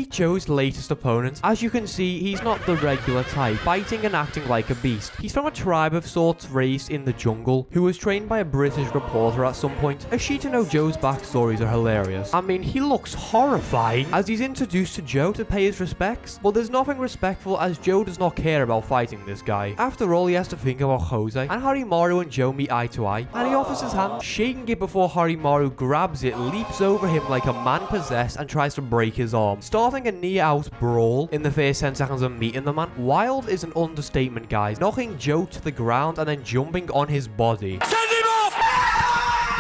meet Joe's latest opponent. As you can see, he's not the regular type, fighting and acting like a beast. He's from a tribe of sorts raised in the jungle, who was trained by a British reporter at some point. Ashita No Joe's backstories are hilarious. I mean, he looks horrifying as he's introduced to Joe to pay his respects, but there's nothing respectful as Joe does not care about fighting this guy. After all, he has to think about Jose, and Harimaru and Joe meet eye to eye, and he offers his hand, shaking it before Harimaru grabs it, leaps over him like a man possessed, and tries to break his arm, starting a near-out brawl in the first 10 seconds of meeting the man. Wild is an understatement, guys, knocking Joe to the ground and then jumping on his body.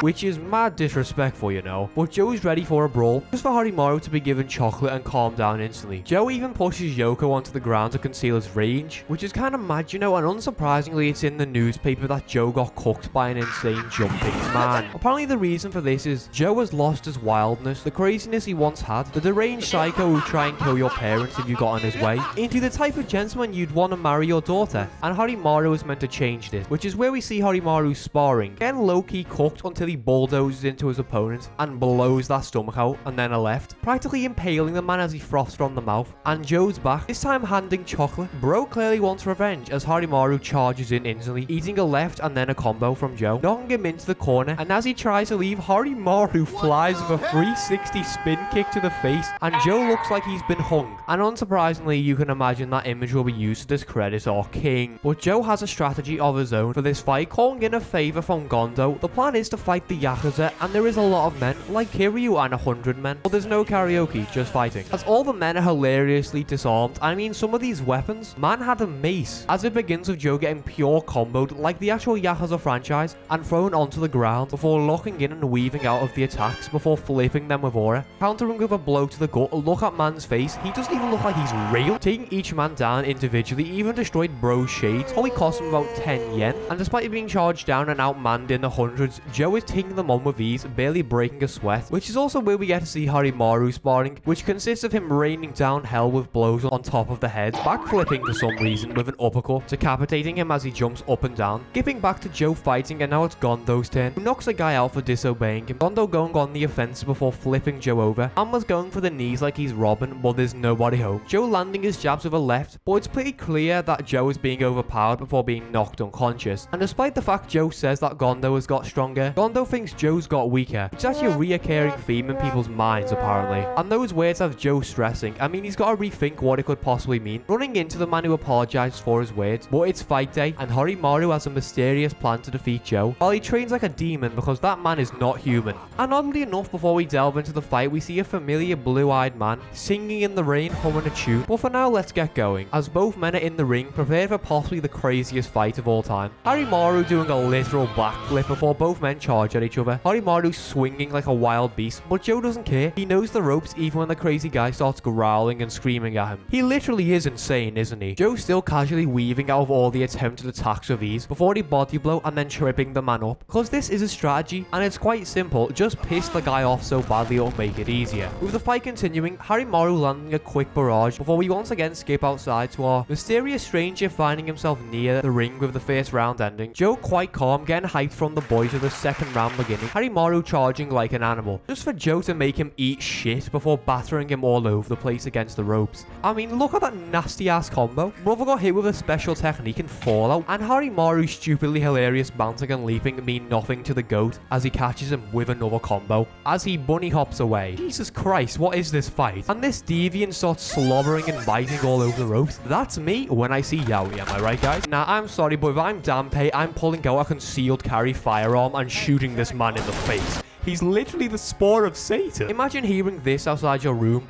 Which is mad disrespectful, you know. But Joe's ready for a brawl, just for Harimaru to be given chocolate and calm down instantly. Joe even pushes Yoko onto the ground to conceal his rage, which is kind of mad, you know, and unsurprisingly it's in the newspaper that Joe got cooked by an insane jumping man. Apparently the reason for this is Joe has lost his wildness, the craziness he once had, the deranged psycho who try and kill your parents if you got in his way, into the type of gentleman you'd want to marry your daughter. And Harimaru is meant to change this, which is where we see Harimaru sparring, getting low-key cooked until he bulldozes into his opponent and blows that stomach out and then a left, practically impaling the man as he froths from the mouth. And Joe's back, this time handing chocolate. Bro clearly wants revenge as Harimaru charges in instantly, eating a left and then a combo from Joe, knocking him into the corner. And as he tries to leave, Harimaru flies with a 360 spin kick to the face, and Joe looks like he's been hung. And unsurprisingly, you can imagine that image will be used to discredit our king. But Joe has a strategy of his own for this fight, calling in a favor from Gondo. The plan is to fight the Yakuza, and there is a lot of men, like Kiryu and 100 men, but there's no karaoke, just fighting. As all the men are hilariously disarmed. I mean, some of these weapons, man had a mace, as it begins with Joe getting pure comboed like the actual Yakuza franchise, and thrown onto the ground before locking in and weaving out of the attacks before flipping them with aura, countering with a blow to the gut. Look at man's face, he doesn't even look like he's real. Taking each man down individually, even destroyed Bro's shades, only cost him about 10 yen, and despite being charged down and outmanned in the hundreds, Joe is taking them on with ease, barely breaking a sweat, which is also where we get to see Harimaru sparring, which consists of him raining down hell with blows on top of the head, backflipping for some reason with an uppercut, decapitating him as he jumps up and down, skipping back to Joe fighting, and now it's Gondo's turn, who knocks a guy out for disobeying him. Gondo going on the offense before flipping Joe over, and was going for the knees like he's Robin, but there's nobody home. Joe landing his jabs with a left, but it's pretty clear that Joe is being overpowered before being knocked unconscious. And despite the fact Joe says that Gondo has got stronger, Gondo thinks Joe's got weaker. It's actually a reoccurring theme in people's minds apparently. And those words have Joe stressing. I mean, he's got to rethink what it could possibly mean, running into the man who apologizes for his words. But it's fight day, and Harimaru has a mysterious plan to defeat Joe, while he trains like a demon because that man is not human. And oddly enough, before we delve into the fight, we see a familiar blue-eyed man singing in the rain, humming a tune. But for now, let's get going, as both men are in the ring, prepared for possibly the craziest fight of all time. Harimaru doing a literal backflip before both men charge at each other. Harimaru swinging like a wild beast, but Joe doesn't care. He knows the ropes even when the crazy guy starts growling and screaming at him. He literally is insane, isn't he? Joe still casually weaving out of all the attempted attacks with ease before he body blow and then tripping the man up. Because this is a strategy, and it's quite simple. Just piss the guy off so badly it'll make it easier. With the fight continuing, Harimaru landing a quick barrage before we once again skip outside to our mysterious stranger finding himself near the ring with the first round ending. Joe quite calm, getting hyped from the boys with the second round beginning. Harimaru charging like an animal, just for Joe to make him eat shit before battering him all over the place against the ropes. I mean, look at that nasty ass combo. Brother got hit with a special technique and fallout, and Harimaru's stupidly hilarious bouncing and leaping mean nothing to the goat as he catches him with another combo as he bunny hops away. Jesus Christ, what is this fight? And this deviant starts slobbering and biting all over the ropes. That's me when I see Yaoi, am I right, guys? Now, I'm sorry, but if I'm Danpei, I'm pulling out a concealed carry firearm and shooting this man in the face. He's literally the spawn of Satan. Imagine hearing this outside your room.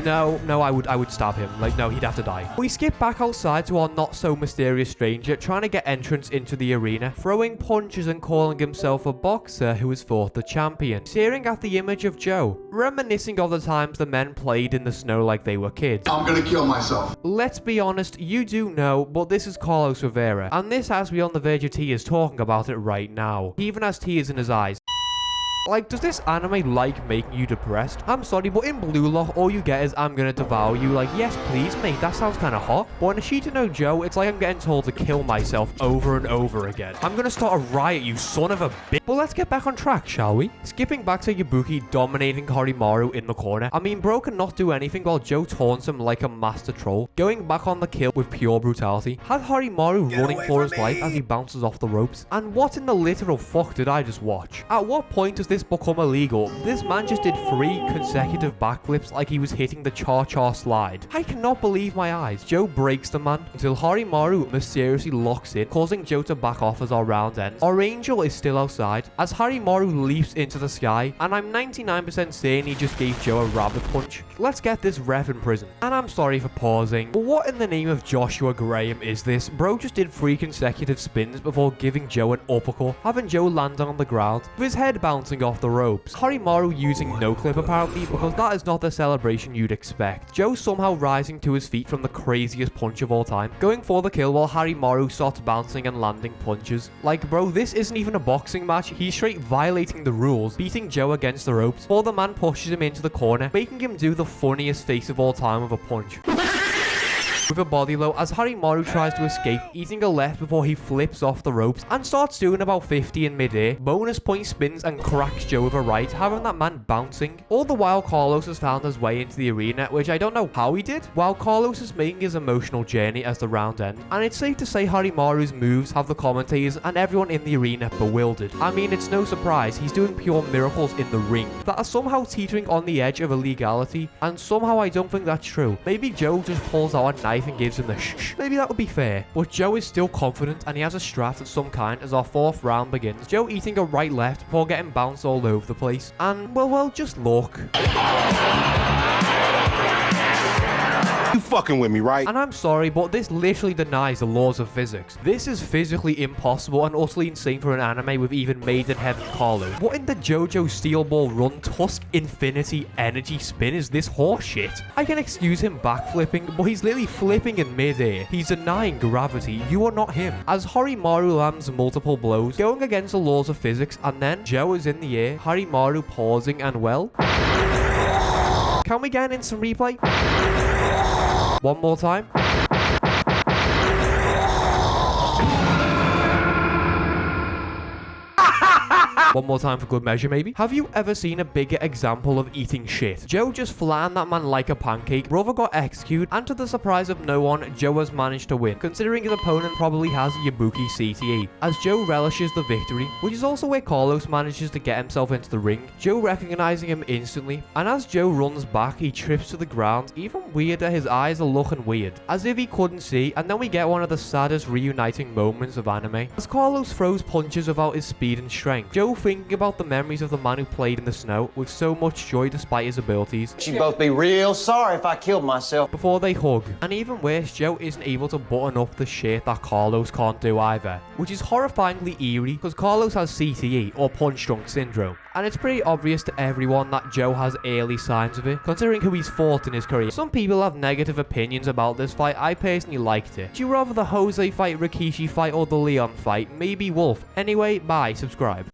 No, I would stab him. Like, no, he'd have to die. We skip back outside to our not-so-mysterious stranger trying to get entrance into the arena, throwing punches and calling himself a boxer who has fought the champion, staring at the image of Joe, reminiscing of the times the men played in the snow like they were kids. I'm gonna kill myself. Let's be honest, you do know, but this is Carlos Rivera, and this has me on the verge of tears talking about it right now. He even has tears in his eyes. Like, does this anime like making you depressed? I'm sorry, but in Blue Lock, all you get is I'm gonna devour you. Like, yes, please, mate, that sounds kind of hot. But in Ashita No Joe, it's like I'm getting told to kill myself over and over again. I'm gonna start a riot, you son of a bitch. But let's get back on track, shall we? Skipping back to Yabuki dominating Harimau in the corner. I mean, bro cannot do anything while Joe taunts him like a master troll, going back on the kill with pure brutality. Has Harimau running for his life as he bounces off the ropes. And what in the literal fuck did I just watch? At what point does this become illegal? This man just did 3 consecutive backflips like he was hitting the cha-cha slide. I cannot believe my eyes. Joe breaks the man until Harimau mysteriously locks in, causing Joe to back off as our round ends. Our angel is still outside as Harimau leaps into the sky, and I'm 99% saying he just gave Joe a rabbit punch. Let's get this ref in prison. And I'm sorry for pausing, but what in the name of Joshua Graham is this? Bro just did 3 consecutive spins before giving Joe an uppercut, having Joe land on the ground with his head bouncing off the ropes. Harimau using no clip apparently, because that is not the celebration you'd expect. Joe somehow rising to his feet from the craziest punch of all time, going for the kill while Harimau starts bouncing and landing punches. Like, bro, this isn't even a boxing match. He's straight violating the rules, beating Joe against the ropes before the man pushes him into the corner, making him do the funniest face of all time with a punch. With a body low as Harimau tries to escape, eating a left before he flips off the ropes and starts doing about 50 in midair. Bonus point spins and cracks Joe with a right, having that man bouncing. All the while, Carlos has found his way into the arena, which I don't know how he did, while Carlos is making his emotional journey as the round ends. And it's safe to say Harimau's moves have the commentators and everyone in the arena bewildered. I mean, it's no surprise, he's doing pure miracles in the ring that are somehow teetering on the edge of illegality, and somehow I don't think that's true. Maybe Joe just pulls out a knife and gives him the shh. Maybe that would be fair. But Joe is still confident and he has a strat of some kind as our 4th round begins. Joe eating a right left before getting bounced all over the place. And well, just look. You fucking with me, right? And I'm sorry, but this literally denies the laws of physics. This is physically impossible and utterly insane for an anime with even Maidenhead and Carlos. What in the JoJo Steel Ball Run Tusk Infinity Energy Spin is this horseshit? I can excuse him backflipping, but he's literally flipping in midair. He's denying gravity. You are not him. As Harimau lands multiple blows, going against the laws of physics, and then Joe is in the air, Harimau pausing and well... Can we get an instant replay? One more time. One more time for good measure, maybe. Have you ever seen a bigger example of eating shit? Joe just flattened that man like a pancake. Brother got executed, and to the surprise of no one, Joe has managed to win, considering his opponent probably has Yabuki CTE, as Joe relishes the victory, which is also where Carlos manages to get himself into the ring, Joe recognizing him instantly, and as Joe runs back, he trips to the ground. Even weirder, his eyes are looking weird, as if he couldn't see, and then we get one of the saddest reuniting moments of anime, as Carlos throws punches without his speed and strength. Joe thinking about the memories of the man who played in the snow with so much joy despite his abilities. You'd both be real sorry if I killed myself. Before they hug. And even worse, Joe isn't able to button up the shit that Carlos can't do either, which is horrifyingly eerie because Carlos has CTE or punch drunk syndrome, and it's pretty obvious to everyone that Joe has early signs of it, considering who he's fought in his career. Some people have negative opinions about this fight. I personally liked it. Do you rather the Jose fight, Rikishi fight, or the Leon fight? Maybe Wolf. Anyway, bye, subscribe.